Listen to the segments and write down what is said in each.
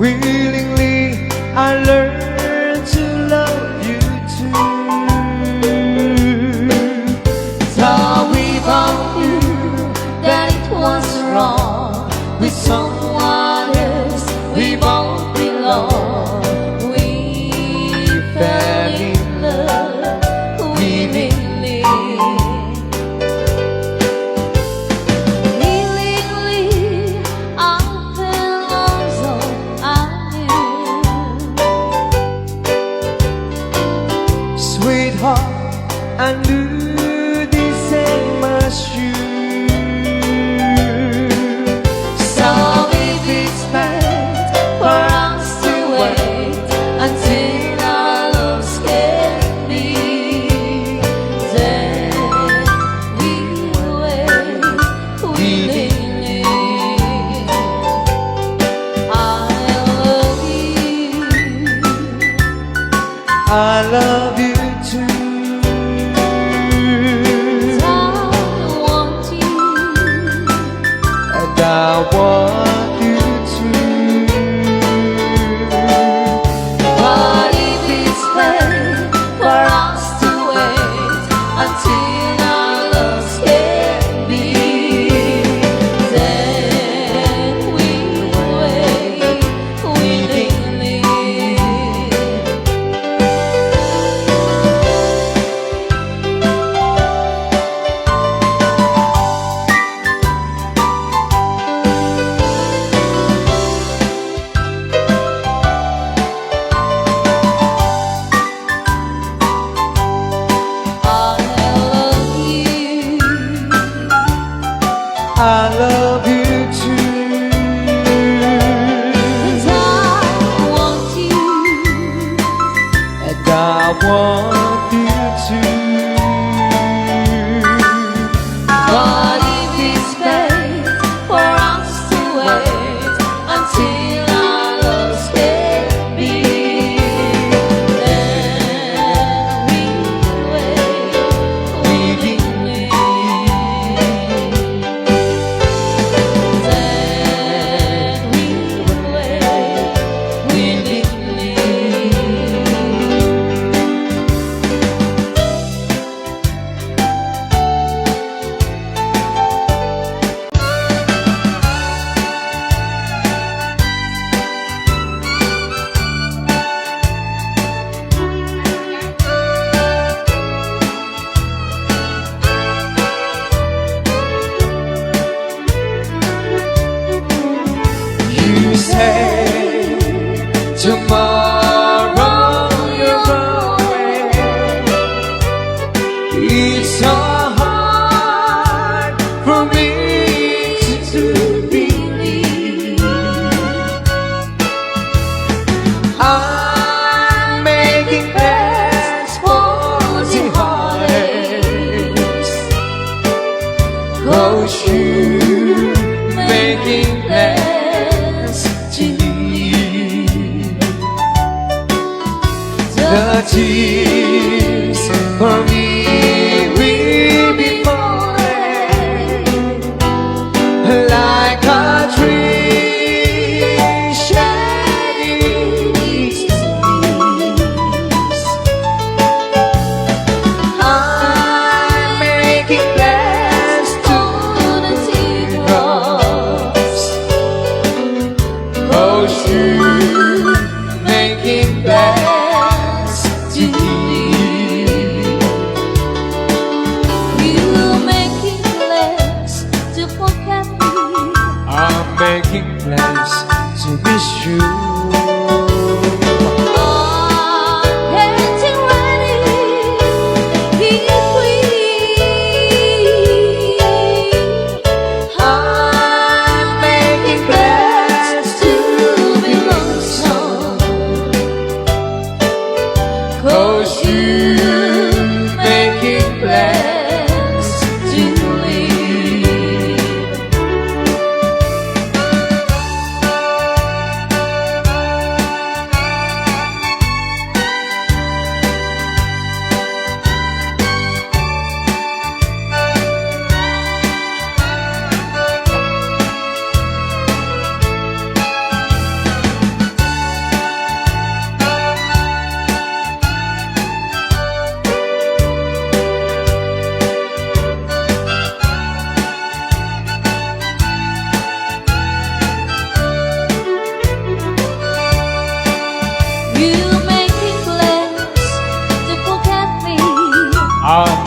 Willingly I learned to love you too. Thought we both knew that it was wrong with someone else. We both belong. We fell in love willingly. Willingly, I fell also I knew. Sweetheart, I knew this ain't much you. So if it's bad for us to wait until our loves can be, then we'll wait willingly. I love you. I love you too. I want you. And I want you to. But if it's bad for us to wait until our loves can be, then we'll wait willingly. I love you too. And I want you. And I want you too. But if it's bad for us to wait until our loves can be, then we'll wait willingly. Then we'll wait willingly. You say tomorrow you're away. It's so hard for me to believe. I'm making plans for the holidays. 'Cause you're making plans to leave. The tears for me will be falling like a tree shedding its leaves. I'm making plans to the teardrops. 'Cause you're making plans to leave. You're making plans to forget me. I'm making plans to miss you. I'm getting ready. If we, I'm making plans to be lonesome. 'Cause you're making plans to leave.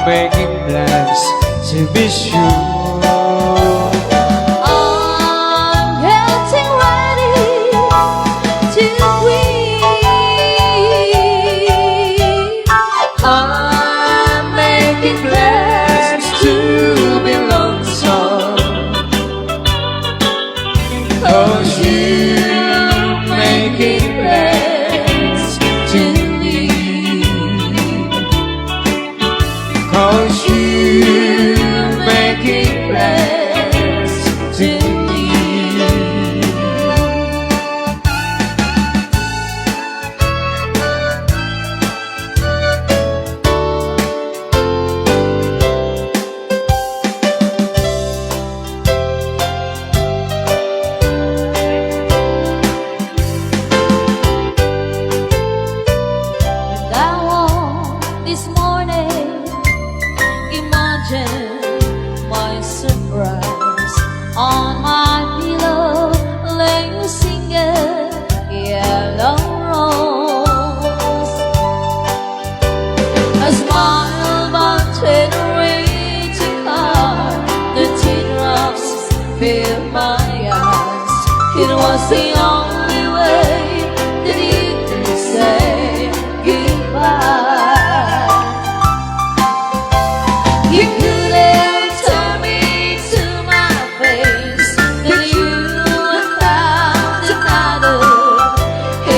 making plans to be sure. I'm getting ready to quit. I'm making plans to be lonesome. 'Cause you're making plans to leave. 'Cause you're making plans to leave. And I woke this morning, imagine my surprise on my pillow, laying singing yellow rose. A smile but when rain to come, the teardrops fill my eyes. It was the only way that you could say goodbye. You couldn't tell me to my face that you had found another,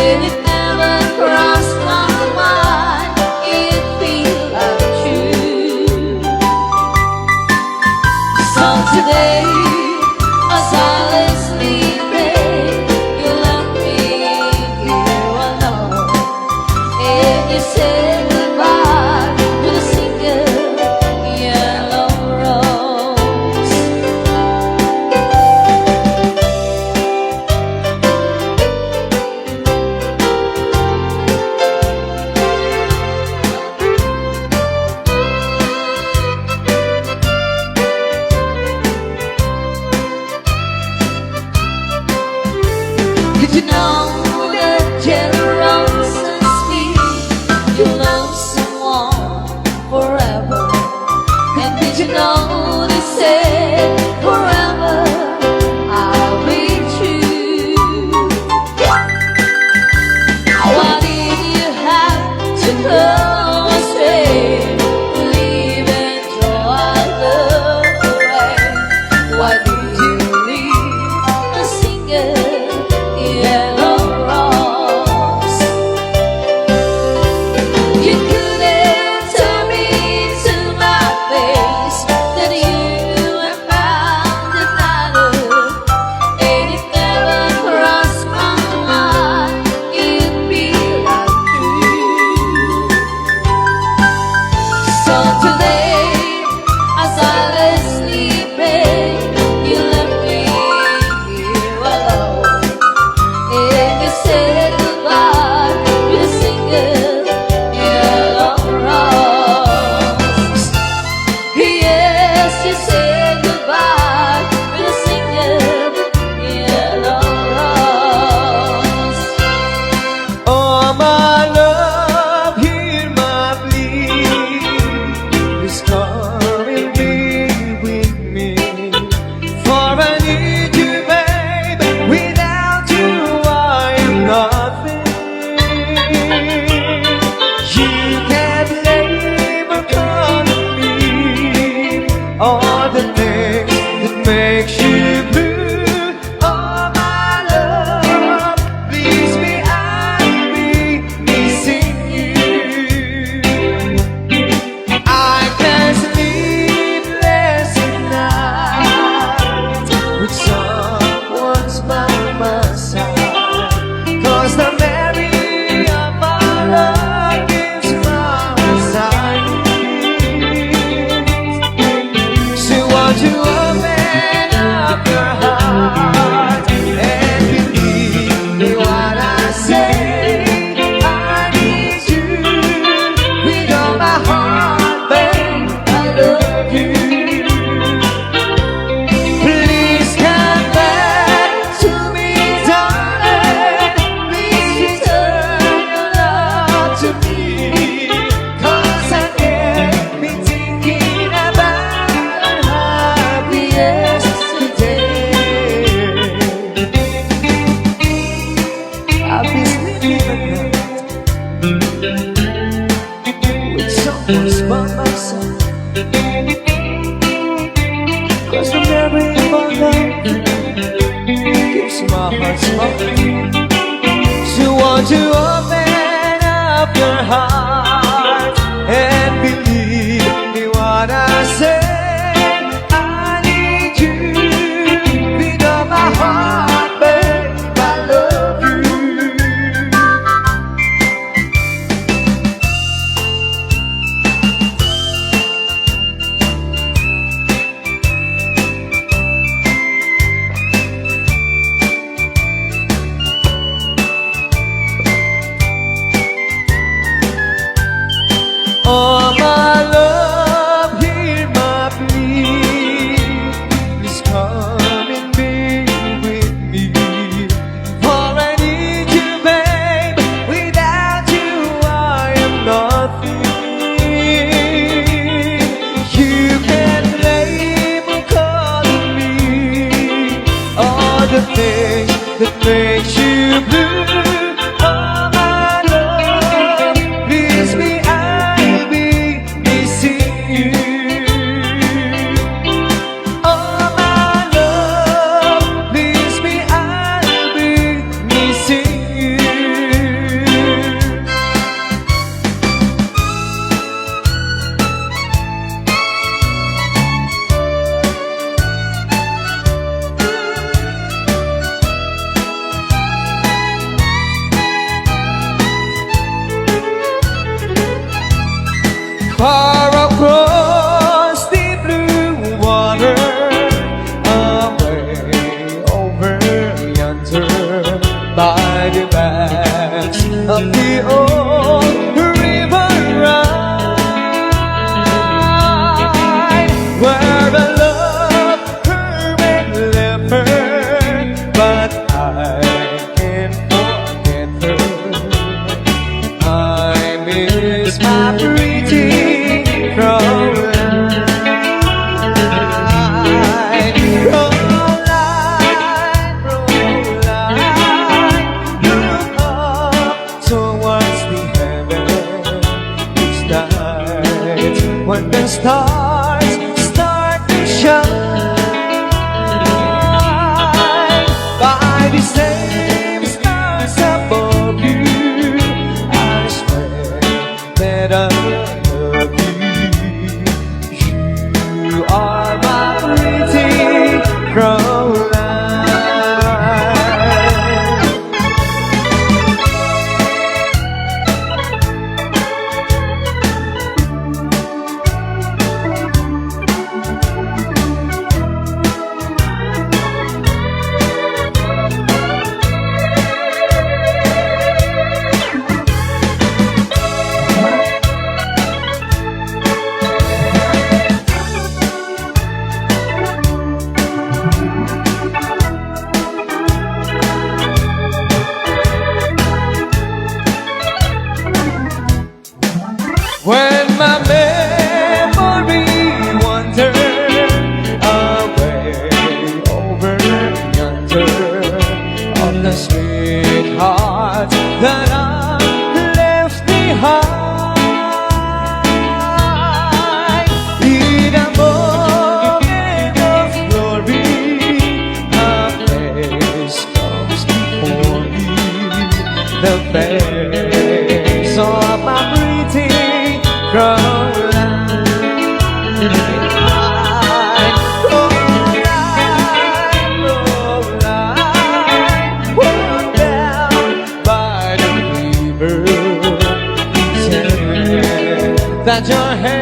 and it never crossed my mind it feel untrue. So today, as I lay sleeping, you left me here alone, and you said goodbye to the single yellow rose. Did you know that yellow roses mean you love someone forever? And did you know they say forever I'll be true? Why did you have to go astray, leaving joy away? Why did you leave a single yellow the things that makes you blue. Oh my love, please me, I'll be missing you. Oh my love, please me, I'll be missing you. Far across the blue water, away over yonder, by the banks of the old river Rhine, where the love hermit left her, but I can't forget her. I miss my pretty Caroline, Caroline, Caroline. Look up towards the heavens each night when the stars start to shine. By the same stars above you, I swear that I love you. You are my pretty Caroline. When my memory wanders away over yonder, of the sweetheart that I left behind, in a moment of glory, a place comes before me, the face of my pretty Caroline, Caroline, Caroline, walk down by the river, pretend that your hair